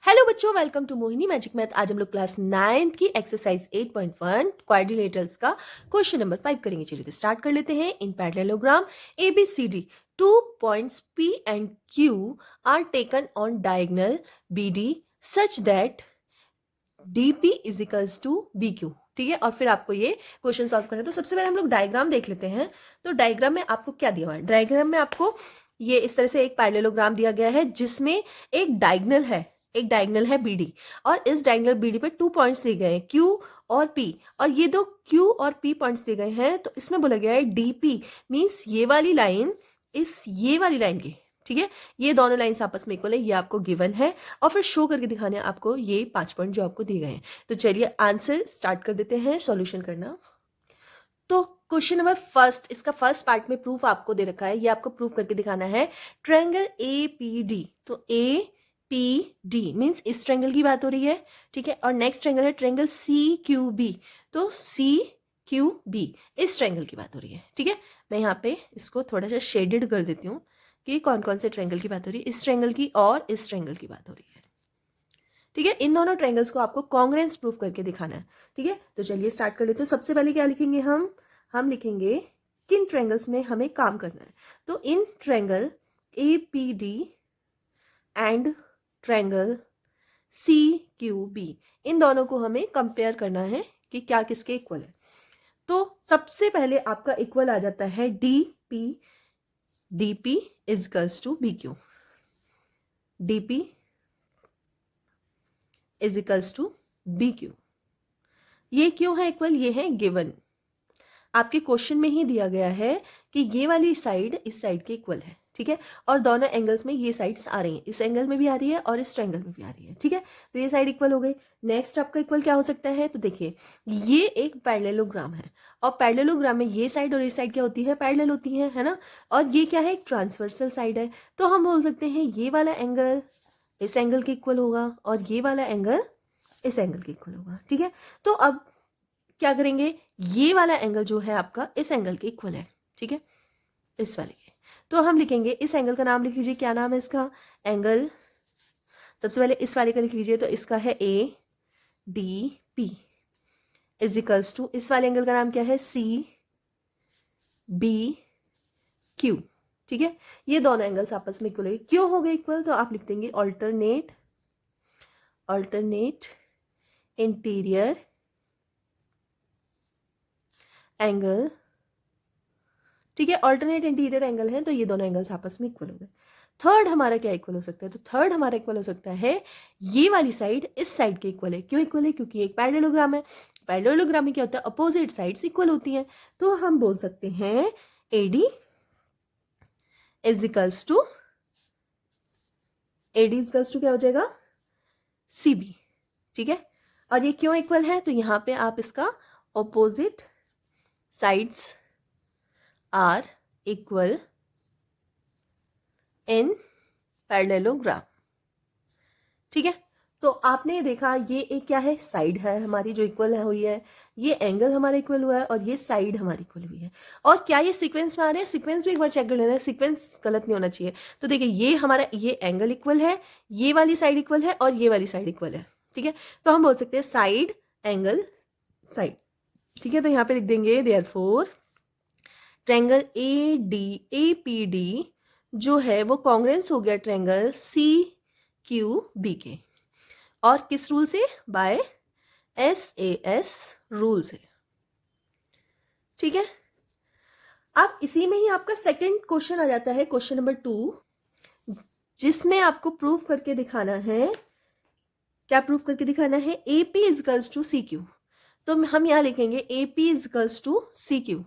Hello बच्चों, welcome to Mohini magic math. आज हम लोग क्लास 9th की एक्सरसाइज 8.1 क्वाड्रिलेटरल्स का क्वेश्चन नंबर 5 करेंगे। चलिए तो स्टार्ट कर लेते हैं। In parallelogram ABCD 2 points P and Q are taken on diagonal BD such that DP is equals to BQ। ठीक है, और फिर आपको ये क्वेश्चन सॉल्व करना है। तो सबसे पहले हम लोग डायग्राम देख लेते हैं। तो डायग्राम में आपको क्या दिया हुआ है? डायग्राम में आपको ये इस तरह से एक पैरेललोग्राम दिया गया है जिसमें एक डायगोनल है BD, और इस डायगोनल BD पे 2 पॉइंट्स दिए गए हैं Q और P, और ये दो Q और P पॉइंट्स दिए गए हैं। तो इसमें बोला गया है DP मींस ये वाली लाइन ये वाली लाइन की, ठीक है, ये दोनों लाइंस आपस में इक्वल है, ये आपको गिवन है, और फिर शो करके दिखाने आपको ये 5 पॉइंट जो आपको दिए गए हैं। तो चलिए आंसर स्टार्ट कर देते हैं सॉल्यूशन करना। तो क्वेश्चन नंबर फर्स्ट, इसका फर्स्ट पार्ट में प्रूफ आपको दे रखा है, ये आपको प्रूफ करके दिखाना है। ट्रायंगल APD, तो APD मींस इस ट्रायंगल की बात हो रही है, ठीक है। और नेक्स्ट ट्रायंगल है ट्रायंगल CQB, तो CQB इस ट्रायंगल की बात हो रही है, ठीक है। मैं यहाँ पे इसको थोड़ा सा शेडेड कर देती हूँ कि कौन कौन से ट्रायंगल की बात हो रही है। इस ट्रायंगल की और इस ट्रायंगल की बात हो रही है, ठीक है। इन दोनों ट्रायंगल्स को आपको कॉन्ग्रुएंस प्रूफ करके दिखाना है, ठीक है। तो चलिए स्टार्ट कर लेते हैं। सबसे पहले क्या लिखेंगे हम लिखेंगे किन ट्रायंगल्स में हमें काम करना है। तो in triangle APD and triangle CQB, इन दोनों को हमें कंपेयर करना है कि क्या किसके इक्वल है। तो सबसे पहले आपका इक्वल आ जाता है DP is equals to BQ। DP is equals to BQ। ये क्यों है इक्वल? ये है गिवन, आपके क्वेश्चन में ही दिया गया है कि ये वाली साइड इस साइड के इक्वल है, ठीक है। और दोनों एंगल्स में ये साइड्स आ रही हैं, इस एंगल में भी आ रही है और इस ट्रायंगल में भी आ रही है, ठीक है। तो ये साइड इक्वल हो गई। नेक्स्ट आपका इक्वल क्या हो सकता है? तो देखिए ये एक पैरेललोग्राम है, और पैरेललोग्राम में ये साइड और ये साइड क्या होती है? पैरेलल होती है ना। और ये क्या है? एक ट्रांसवर्सल साइड है। तो हम बोल सकते हैं ये वाला एंगल इस एंगल के इक्वल होगा और ये वाला एंगल इस एंगल के इक्वल होगा, ठीक है। तो अब क्या करेंगे? ये वाला एंगल जो है आपका इस एंगल के इक्वल है, ठीक है, इस वाले के। तो हम लिखेंगे, इस एंगल का नाम लिख लीजिए, क्या नाम है इसका? एंगल। सबसे पहले इस वाले का लिख लीजिए, तो इसका है ADP इज इक्वल्स टू, इस वाले एंगल का नाम क्या है? CBQ, ठीक है। ये दोनों एंगल्स आपस में इक्वल है। क्यों हो गए इक्वल? तो आप लिख देंगे ऑल्टरनेट इंटीरियर एंगल, ठीक है। ऑल्टरनेट इंटीरियर एंगल है, तो ये दोनों एंगल्स आपस में इक्वल हो गए। थर्ड हमारा क्या इक्वल हो सकता है? तो थर्ड हमारा इक्वल हो सकता है ये वाली साइड इस साइड के इक्वल है। क्यों इक्वल है? क्योंकि एक पैरेललोग्राम है। पैरेललोग्राम में क्या होता है? अपोजिट साइड्स इक्वल होती हैं। तो हम बोल सकते हैं AD इज इक्वल्स टू क्या हो जाएगा? CB, ठीक है। और ये क्यों इक्वल है? तो यहां पे आप इसका opposite sides are equal in parallelogram, ठीक है। तो आपने देखा ये एक क्या है? साइड है हमारी जो इक्वल है हुई है, ये एंगल हमारा इक्वल हुआ है, और ये साइड हमारी इक्वल हुई है। और क्या ये सीक्वेंस में आ रहे हैं? सीक्वेंस भी एक बार चेक कर लेना है, सीक्वेंस गलत नहीं होना चाहिए। तो देखिए ये हमारा ये एंगल इक्वल है, ये वाली साइड इक्वल है, और ये वाली साइड इक्वल है, ठीक है। तो हम बोल सकते हैं साइड एंगल साइड, ठीक है। तो यहाँ पे लिख देंगे देयरफॉर ट्रायंगल APD जो है वो कॉन्ग्रुएंस हो गया ट्रायंगल CQB के, और किस रूल से? बाय SAS रूल से, ठीक है। अब इसी में ही आपका सेकंड क्वेश्चन आ जाता है, क्वेश्चन नंबर 2, जिसमें आपको प्रूफ करके दिखाना है, क्या प्रूफ करके दिखाना है? AP is equals to CQ। तो हम यहां लिखेंगे AP is equals to CQ।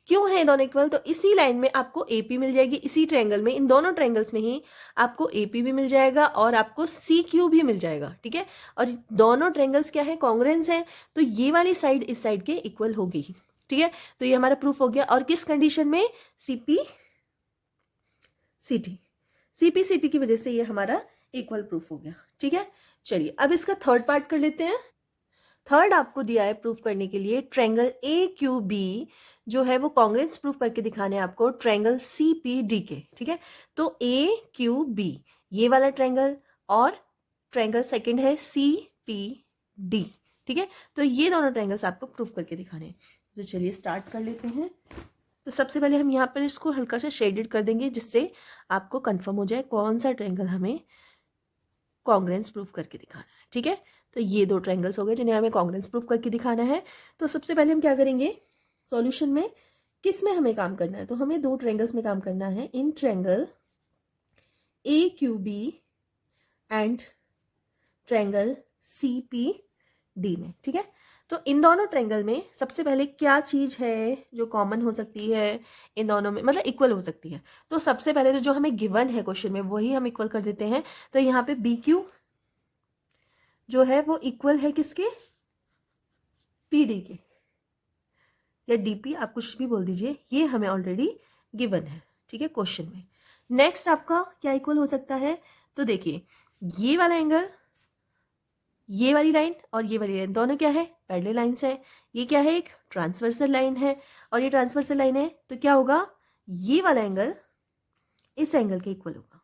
क्यों है दोनों इक्वल? तो इसी लाइन में आपको AP मिल जाएगी, इसी ट्रायंगल में, इन दोनों ट्रायंगल्स में ही आपको AP भी मिल जाएगा और आपको CQ भी मिल जाएगा, ठीक है। और दोनों ट्रायंगल्स क्या है? कॉन्ग्रुएंस है। तो ये वाली साइड इस साइड के इक्वल होगी, ठीक है। तो ये हमारा प्रूफ हो गया। और किस कंडीशन में? CPCT की वजह से ये हमारा इक्वल प्रूफ हो गया, ठीक है। चलिए अब इसका थर्ड पार्ट कर लेते हैं। थर्ड आपको दिया है प्रूफ करने के लिए ट्रायंगल AQB जो है वो कॉन्ग्रुएंस प्रूफ करके दिखाने हैं आपको ट्रायंगल CPD के, ठीक है। तो AQB ये वाला ट्रायंगल और ट्रायंगल सेकंड है CPD, ठीक है। तो ये दोनों ट्रायंगल्स आपको प्रूव करके दिखाने हैं। तो चलिए स्टार्ट कर लेते हैं। तो सबसे पहले हम यहाँ पर इसको हल्का सा शेडेड कर देंगे, जिससे आपको कंफर्म हो जाए कौन सा ट्रायंगल हमें कॉन्ग्रेंस प्रूव करके दिखाना है, ठीक है। तो ये दो ट्रायंगल्स हो गए जिन्हें हमें कॉन्ग्रेंस प्रूव करके दिखाना है। तो सबसे पहले हम क्या करेंगे, सॉल्यूशन में किस में हमें काम करना है, तो हमें दो ट्रायंगल्स में काम करना है, in triangle AQB and triangle CPD में, ठीक है। तो इन दोनों ट्रायंगल में सबसे पहले क्या चीज है जो कॉमन हो सकती है इन दोनों में, मतलब इक्वल हो सकती है। तो सबसे पहले तो जो हमें गिवन है क्वेश्चन में वही हम इक्वल कर देते हैं। तो यहाँ पे BQ जो है वो इक्वल है किसके, PD के, या DP आप कुछ भी बोल दीजिए, ये हमें ऑलरेडी गिवन है, ठीक है, क्वेश्चन में। नेक्स्ट आपका क्या इक्वल हो सकता है, तो देखिए ये वाला एंगल, ये वाली लाइन और ये वाली लाइन दोनों क्या है, पैरेलल लाइंस है। ये क्या है, एक ट्रांसवर्सल लाइन है और ये ट्रांसवर्सल लाइन है। तो क्या होगा, ये वाला एंगल इस एंगल के इक्वल होगा।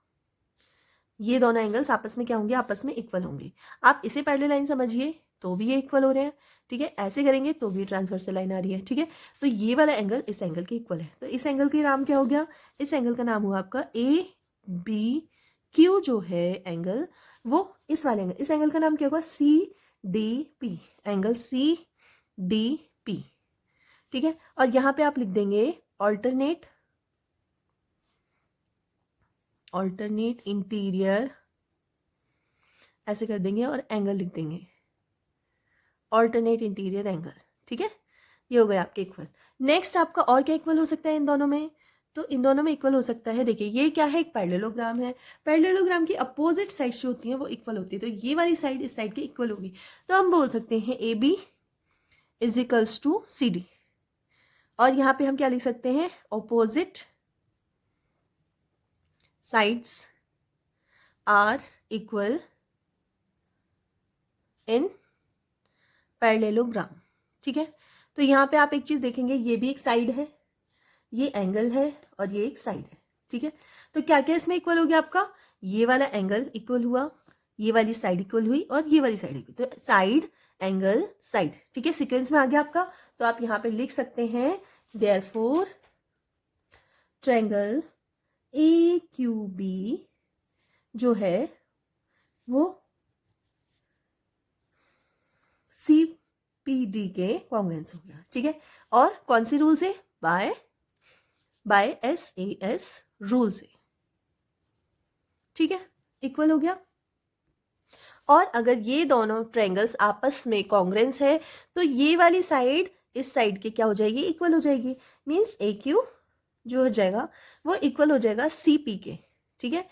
ये दोनों एंगल्स आपस में क्या होंगे, आपस में इक्वल होंगे। आप इसे पैरेलल लाइन समझिए तो भी ये इक्वल हो रहे हैं, ठीक है। ऐसे करेंगे तो भी ट्रांसवर्सल लाइन आ रही है, ठीक है। तो ये वाला एंगल इस एंगल के इक्वल है। तो इस एंगल का नाम क्या हो गया, इस एंगल का नाम हुआ आपका ABQ जो है एंगल, वो इस वाले एंगल, इस एंगल का नाम क्या होगा, CDP, एंगल CDP, ठीक है। और यहाँ पे आप लिख देंगे ऑल्टरनेट इंटीरियर, ऐसे कर देंगे और एंगल लिख देंगे ऑल्टरनेट इंटीरियर एंगल, ठीक है। ये हो गया आपके इक्वल। नेक्स्ट आपका और क्या इक्वल हो सकता है इन दोनों में, तो इन दोनों में इक्वल हो सकता है, देखिए ये क्या है, एक पैरेललोग्राम है। पैरेललोग्राम की अपोजिट साइड्स जो होती हैं वो इक्वल होती है। तो ये वाली साइड इस साइड की इक्वल होगी। तो हम बोल सकते हैं AB is equals to CD, और यहाँ पे हम क्या लिख सकते हैं, opposite sides are equal in parallelogram, ठीक है। तो यहाँ पे आप एक चीज देखेंगे, ये भी एक साइड है, ये एंगल है और ये एक साइड है, ठीक है। तो क्या क्या इसमें इक्वल हो गया आपका, ये वाला एंगल इक्वल हुआ, ये वाली साइड इक्वल हुई और ये वाली साइड इक्वल। तो साइड एंगल साइड, ठीक है, सीक्वेंस में आ गया आपका। तो आप यहाँ पे लिख सकते हैं देयरफॉर ट्रायंगल AQB जो है वो CPD के कॉन्ग्रेंस हो गया, ठीक है। और कौन सी रूल से, बाय SAS रूल से, ठीक है, इक्वल हो गया। और अगर ये दोनों ट्रायंगल्स आपस में कॉन्ग्रेंस है तो ये वाली साइड इस साइड के क्या हो जाएगी, इक्वल हो जाएगी। मींस AQ जो हो जाएगा वो इक्वल हो जाएगा CP के, ठीक है।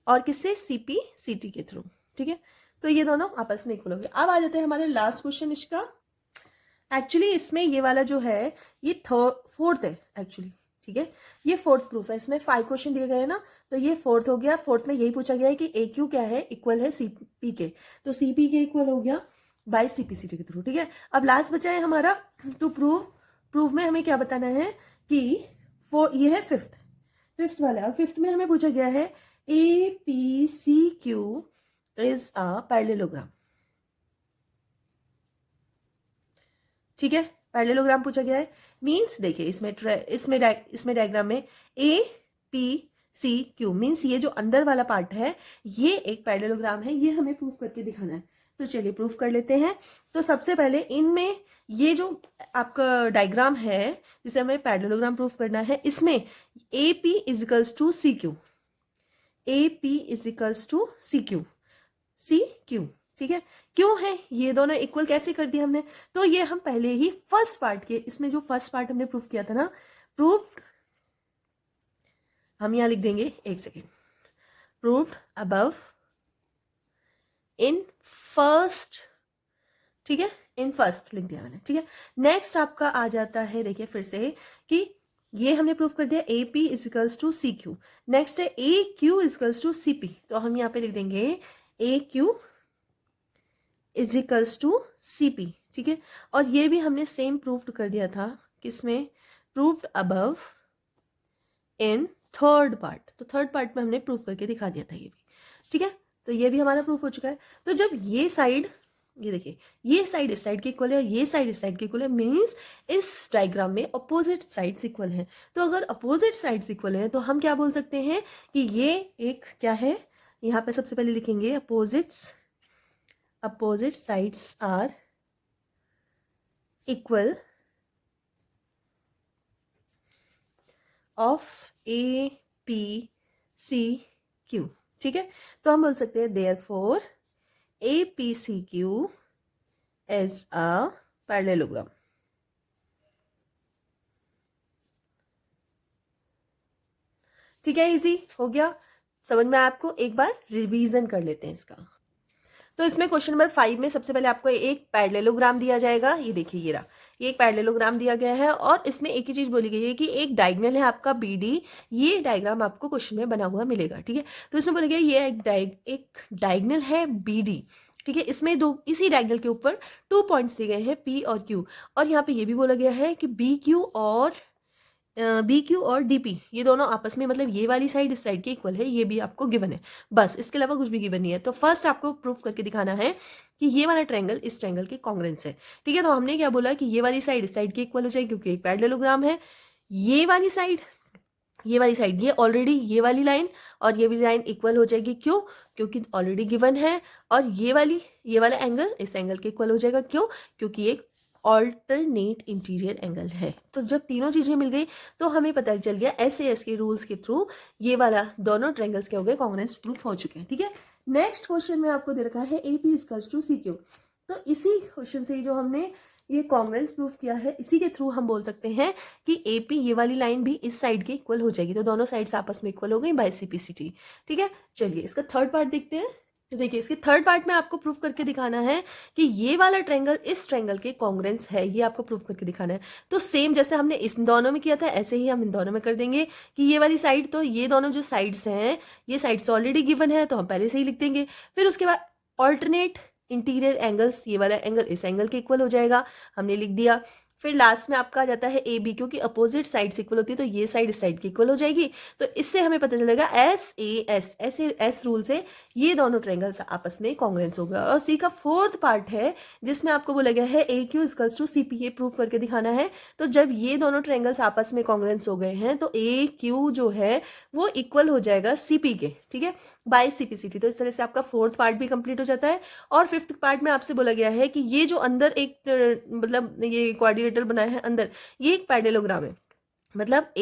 और किससे, CP CT के थ्रू, ठीक है। तो ये दोनों आपस में इक्वल हो गए। अब आ जाते हैं हमारे लास्ट क्वेश्चन इसका। एक्चुअली इसमें ये वाला जो है ये फोर्थ है एक्चुअली, ठीक है। ये फोर्थ प्रूफ है, इसमें 5 क्वेश्चन दिए गए हैं ना, तो ये फोर्थ हो गया। फोर्थ में यही पूछा गया है कि AQ क्या है, इक्वल है CP के। तो CP के इक्वल हो गया बाय CPCT के थ्रू, ठीक है। अब लास्ट बचा है हमारा टू प्रूव में हमें क्या बताना है कि ये है फिफ्थ वाला, और फिफ्थ में हमें पूछा गया है APCQ इज अ पैरेललोग्राम, ठीक है। पैरेललोग्राम पूछा गया है। मींस देखिए इसमें डायग्राम में APCQ मींस ये जो अंदर वाला पार्ट है ये एक पैरेललोग्राम है, ये हमें प्रूफ करके दिखाना है। तो चलिए प्रूफ कर लेते हैं। तो सबसे पहले इनमें ये जो आपका डायग्राम है जिसे हमें पैरेललोग्राम प्रूफ करना है, इसमें AP is equals to CQ, AP is equals to CQ, ठीक है। क्यों है ये दोनों इक्वल, कैसे कर दिया हमने, तो ये हम पहले ही फर्स्ट पार्ट के, इसमें जो फर्स्ट पार्ट हमने प्रूफ किया था ना, प्रूफ हम यहां लिख देंगे, एक second, proved above in first, ठीक है, इन फर्स्ट लिख दिया मैंने, ठीक है। नेक्स्ट आपका आ जाता है, देखिए फिर से कि ये हमने प्रूफ कर दिया AP is equals to CQ। Next है AQ इजिकल्स टू CP, तो हम यहाँ पे लिख देंगे AQ इजिकल्स टू CP, ठीक है। और ये भी हमने सेम प्रूफ कर दिया था, किसमें, proved above in third part. तो थर्ड पार्ट में हमने प्रूफ करके दिखा दिया था ये भी, ठीक है। तो ये भी हमारा प्रूफ हो चुका है। तो जब ये साइड, ये देखिए, ये साइड इस साइड के इक्वल है और ये साइड इस साइड के इक्वल है, मीन्स इस डायग्राम में अपोजिट साइड्स इक्वल हैं। तो अगर अपोजिट साइड्स इक्वल हैं तो हम क्या बोल सकते हैं कि ये एक क्या है, यहाँ पे सबसे पहले लिखेंगे opposite sides are equal of A P C Q. ठीक है, तो हम बोल सकते हैं therefore A P C Q is a parallelogram. ठीक है, इजी हो गया, समझ में आपको। एक बार रिवीजन कर लेते हैं इसका। तो इसमें क्वेश्चन नंबर 5 में सबसे पहले आपको एक पैरेललोग्राम दिया जाएगा। ये देखिए, ये रहा, ये एक पैरेललोग्राम दिया गया है और इसमें एक ही चीज बोली गई है कि एक डायगोनल है आपका BD। ये डायग्राम आपको क्वेश्चन में बना हुआ मिलेगा। ठीक है, तो इसमें बोला गया ये एक डायगोनल है BD। ठीक है, इसमें दो, इसी डायगोनल के ऊपर 2 पॉइंट्स दिए गए हैं P और Q। और यहाँ पे ये भी बोला गया है कि BQ और DP ये दोनों आपस में, मतलब ये वाली साइड इस साइड के इक्वल है, ये भी आपको गिवन है। बस इसके अलावा कुछ भी गिवन नहीं है। तो फर्स्ट आपको प्रूफ करके दिखाना है कि ये वाला ट्रायंगल इस ट्रायंगल के कॉन्ग्रुएंस है। ठीक है, तो हमने क्या बोला कि ये वाली साइड इस साइड के इक्वल हो जाएगी क्योंकि एक पैरेललोग्राम है। ये वाली साइड ये ऑलरेडी, ये वाली लाइन और ये वाली लाइन इक्वल हो जाएगी। क्यों? क्योंकि ऑलरेडी गिवन है। और ये वाला एंगल इस एंगल के इक्वल हो जाएगा। क्यों? क्योंकि एक ऑल्टरनेट इंटीरियर एंगल है। तो जब तीनों चीजें मिल गई तो हमें पता चल गया SAS के रूल्स के थ्रू ये वाला दोनों ट्रायंगल्स के हो गए कॉन्ग्रुएंस, प्रूफ हो चुके हैं। ठीक है, नेक्स्ट क्वेश्चन में आपको दे रखा है AP इक्वल्स टू CQ। तो इसी क्वेश्चन से जो हमने ये कॉन्ग्रुएंस प्रूफ किया है, इसी के थ्रू हम बोल सकते हैं कि AP ये वाली लाइन भी इस साइड के इक्वल हो जाएगी। तो दोनों साइड्स आपस में इक्वल हो गई बाय CPCT। ठीक है, चलिए इसका थर्ड पार्ट देखते हैं। तो देखिए, इसके थर्ड पार्ट में आपको प्रूफ करके दिखाना है कि ये वाला ट्रायंगल इस ट्रायंगल के कॉन्ग्रुएंस है। ये आपको प्रूफ करके दिखाना है। तो सेम जैसे हमने इस दोनों में किया था ऐसे ही हम इन दोनों में कर देंगे कि ये वाली साइड, तो ये दोनों जो साइड्स हैं, ये साइड्स ऑलरेडी गिवन है तो हम पहले से ही लिख देंगे। फिर उसके बाद ऑल्टरनेट इंटीरियर एंगल्स, ये वाला एंगल इस एंगल के इक्वल हो जाएगा, हमने लिख दिया। फिर लास्ट में आपका आ जाता है AB, क्योंकि अपोजिट साइड्स इक्वल होती है तो ये साइड इस साइड की इक्वल हो जाएगी। तो इससे हमें पता चलेगा SAS रूल से ये दोनों ट्रायंगल्स आपस में कॉन्ग्रुएंस हो गया। और C का फोर्थ पार्ट है जिसमें आपको बोला गया है AQ इक्वल्स टू CP। ये प्रूफ करके दिखाना है। तो जब ये दोनों ट्रायंगल्स आपस में कॉन्ग्रुएंस हो गए हैं तो AQ जो है वो इक्वल हो जाएगा CP के। ठीक है, बाय CPCT। तो इस तरह से आपका फोर्थ पार्ट भी कंप्लीट हो जाता है। और फिफ्थ पार्ट में आपसे बोला गया है कि ये जो अंदर एक मतलब ये क्वाड्रिलेटरल बनाया है अंदर, ये एक पैरेललोग्राम है। मतलब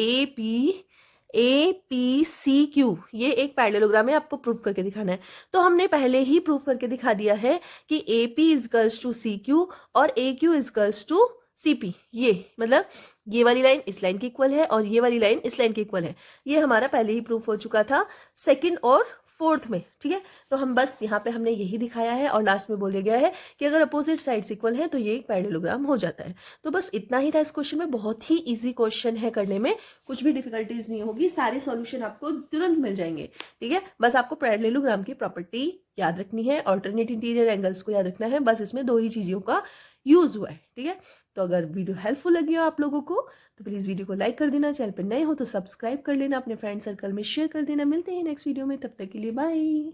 APCQ ये एक पैरेललोग्राम है, आपको प्रूफ करके दिखाना है। तो हमने पहले ही प्रूफ करके दिखा दिया है कि AP इक्वल्स टू CQ और AQ इक्वल्स टू CP। ये मतलब ये वाली लाइन इस लाइन की इक्वल है और ये वाली लाइन इस लाइन की इक्वल है। ये हमारा पहले ही प्रूफ हो चुका था सेकंड और फोर्थ में। ठीक है, तो हम बस यहाँ पे हमने यही दिखाया है और लास्ट में बोला गया है कि अगर अपोजिट साइड्स इक्वल है तो ये एक पैरेललोग्राम हो जाता है। तो बस इतना ही था इस क्वेश्चन में। बहुत ही इजी क्वेश्चन है, करने में कुछ भी डिफिकल्टीज नहीं होगी, सारे सॉल्यूशन आपको तुरंत मिल जाएंगे। ठीक है, बस आपको पैरेललोग्राम की प्रॉपर्टी याद रखनी है, ऑल्टरनेट इंटीरियर एंगल्स को याद रखना है। बस इसमें दो ही चीजों का यूज हुआ है। ठीक है, तो अगर वीडियो हेल्पफुल लगी हो आप लोगों को तो प्लीज वीडियो को लाइक कर देना, चैनल पर नए हो तो सब्सक्राइब कर लेना, अपने फ्रेंड सर्कल में शेयर कर देना। मिलते हैं नेक्स्ट वीडियो में, तब तक के लिए बाय।